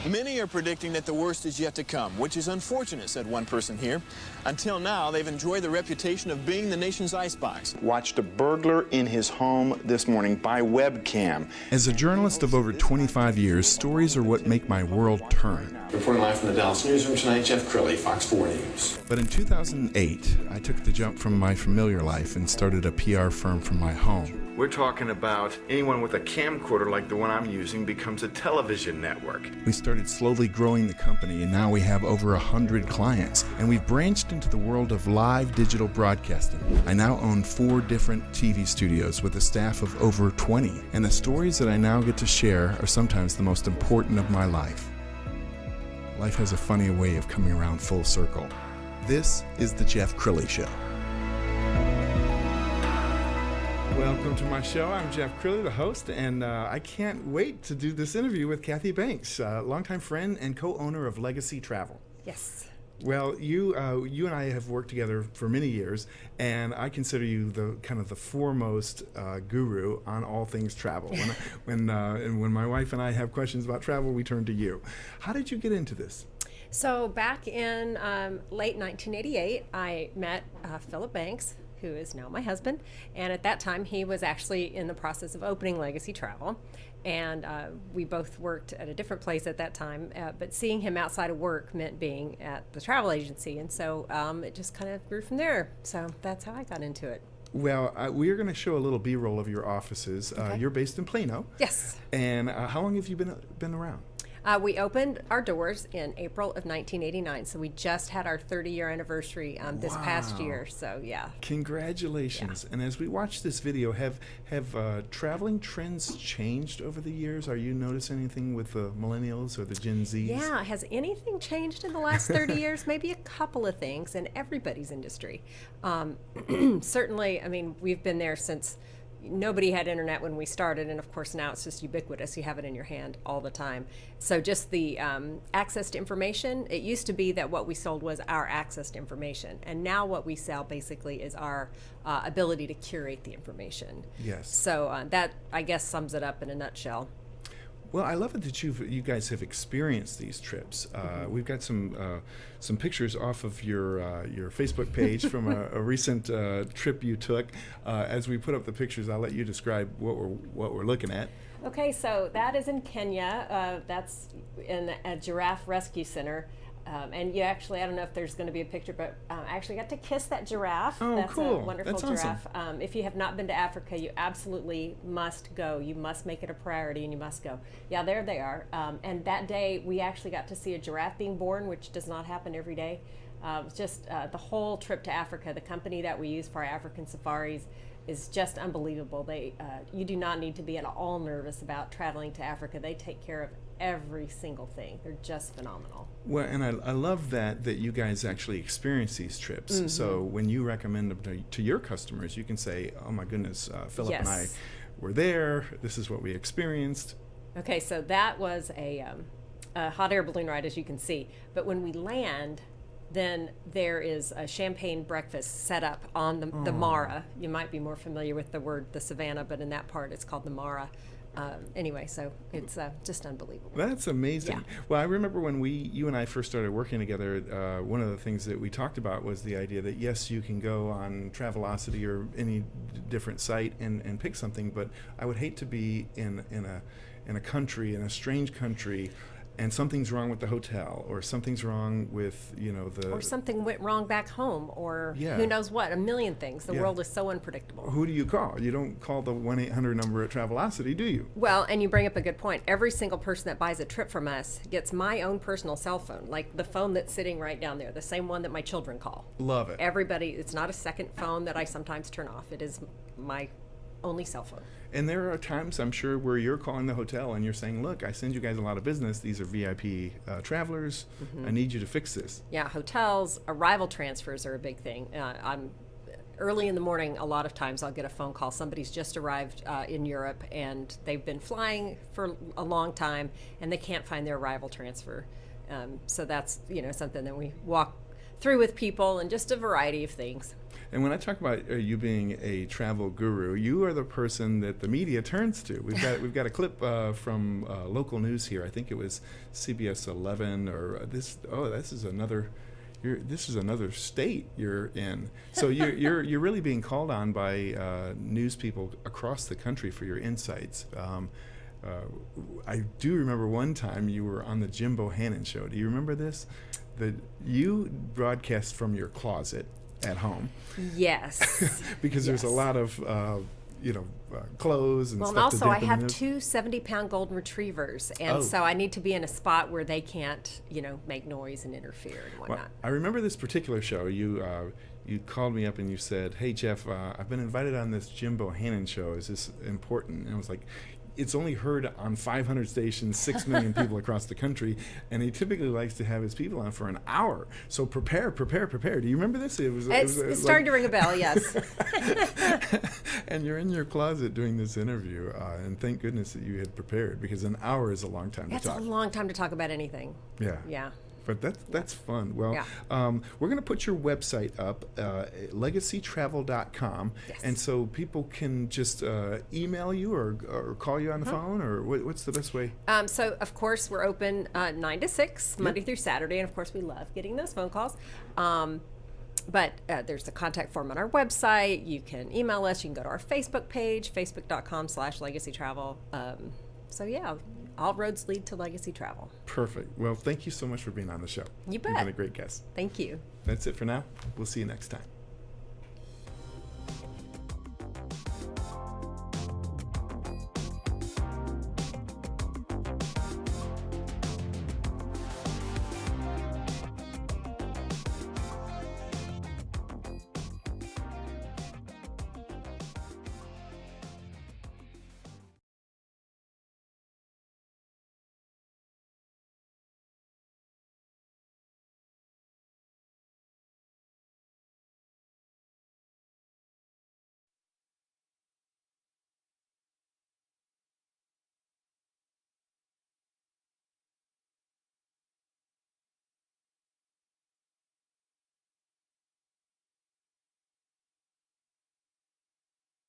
Many are predicting that the worst is yet to come, which is unfortunate, said one person here. Until now, they've enjoyed the reputation of being the nation's icebox. Watched a burglar in his home this morning by webcam. As a journalist of over 25 years, stories are what make my world turn. Reporting live from the Dallas newsroom tonight, Jeff Crilley, Fox 4 News. But in 2008, I took the jump from my familiar life and started a PR firm from my home. We're talking about anyone with a camcorder like the one I'm using becomes a television network. We started slowly growing the company, and now we have over 100 clients, and we've branched into the world of live digital broadcasting. I now own 4 different TV studios with a staff of over 20, and the stories that I now get to share are sometimes the most important of my life. Life has a funny way of coming around full circle. This is the Jeff Crilley Show. Welcome to my show. I'm Jeff Crilley, the host, and I can't wait to do this interview with Cathi Banks, longtime friend and co-owner of Legacy Travel. Yes. Well, you and I have worked together for many years, and I consider you the kind of the foremost guru on all things travel. When my wife and I have questions about travel, we turn to you. How did you get into this? So back in late 1988, I met Philip Banks, who is now my husband, and at that time he was actually in the process of opening Legacy Travel, and we both worked at a different place at that time, but seeing him outside of work meant being at the travel agency, and so it just kind of grew from there. So that's how I got into it. Well, we are going to show a little B-roll of your offices. Okay. You're based in Plano. Yes. And how long have you been around? We opened our doors in April of 1989, so we just had our 30-year anniversary this past year. So yeah. Congratulations! Yeah. And as we watch this video, have traveling trends changed over the years? Are you noticing anything with the millennials or the Gen Zs? Yeah. Has anything changed in the last 30 years? Maybe a couple of things in everybody's industry. Certainly, I mean, we've been there since. Nobody had internet when we started, and of course now it's just ubiquitous. You have it in your hand all the time. So just the access to information, it used to be that what we sold was our access to information, and now what we sell basically is our ability to curate the information. Yes. So that, I guess, sums it up in a nutshell. Well, I love it that you guys have experienced these trips. We've got some pictures off of your Facebook page from a recent trip you took. As we put up the pictures, I'll let you describe what we're looking at. Okay, so that is in Kenya. That's in a giraffe rescue center. And you actually, I don't know if there's going to be a picture, but I actually got to kiss that giraffe. Oh, That's cool. a wonderful That's giraffe. awesome. If you have not been to Africa, you absolutely must go. You must make it a priority, and you must go. Yeah, there they are. And that day, we actually got to see a giraffe being born, which does not happen every day. Just the whole trip to Africa, the company that we use for our African safaris is just unbelievable. You do not need to be at all nervous about traveling to Africa. They take care of every single thing. They're just phenomenal. Well, and I love that you guys actually experience these trips. Mm-hmm. So when you recommend them to your customers, you can say, oh my goodness, Philip and I were there. This is what we experienced. Okay, so that was a hot air balloon ride, as you can see. But when we land, then there is a champagne breakfast set up on the Mara. You might be more familiar with the Savannah, but in that part it's called the Mara. Anyway, so it's just unbelievable. That's amazing. Yeah. Well, I remember when you and I first started working together, one of the things that we talked about was the idea that, yes, you can go on Travelocity or any different site and pick something, but I would hate to be in a strange country, and something's wrong with the hotel, or something's wrong with, or something went wrong back home, or who knows what, a million things. The world is so unpredictable. Who do you call? You don't call the 1-800 number at Travelocity, do you? Well, and you bring up a good point. Every single person that buys a trip from us gets my own personal cell phone, like the phone that's sitting right down there, the same one that my children call. Love it. Everybody, it's not a second phone that I sometimes turn off. It is my only cell phone. And there are times, I'm sure, where you're calling the hotel and you're saying, look, I send you guys a lot of business. These are VIP travelers. Mm-hmm. I need you to fix this. Yeah, hotels, arrival transfers are a big thing. I'm early in the morning, a lot of times I'll get a phone call. Somebody's just arrived in Europe, and they've been flying for a long time, and they can't find their arrival transfer. So that's, something that we walk through with people, and just a variety of things. And when I talk about you being a travel guru, you are the person that the media turns to. We've got a clip from local news here. I think it was CBS 11 or this. Oh, this is another state you're in. So you're really being called on by news people across the country for your insights. I do remember one time you were on the Jim Bohannon show. Do you remember this? That you broadcast from your closet at home. Yes. Because there's a lot of clothes and well, stuff. And also to I dip have in. 2 70-pound golden retrievers, and so I need to be in a spot where they can't, make noise and interfere and whatnot. Well, I remember this particular show. You called me up and you said, "Hey Jeff, I've been invited on this Jim Bohannon show. Is this important?" And I was like, it's only heard on 500 stations, 6 million people across the country, and he typically likes to have his people on for an hour. So prepare. Do you remember this? It's starting to ring a bell, yes. And you're in your closet doing this interview, and thank goodness that you had prepared, because an hour is a long time to talk. That's a long time to talk about anything. Yeah. But that's fun. Well, Yeah. We're going to put your website up, legacytravel.com, Yes. and so people can just email you or call you on the phone, or what's the best way? So, of course, we're open 9 to 6, Monday through Saturday, and of course, we love getting those phone calls. But there's a contact form on our website. You can email us. You can go to our Facebook page, facebook.com/legacytravel. So, yeah, all roads lead to Legacy Travel. Perfect. Well, thank you so much for being on the show. You bet. You've been a great guest. Thank you. That's it for now. We'll see you next time.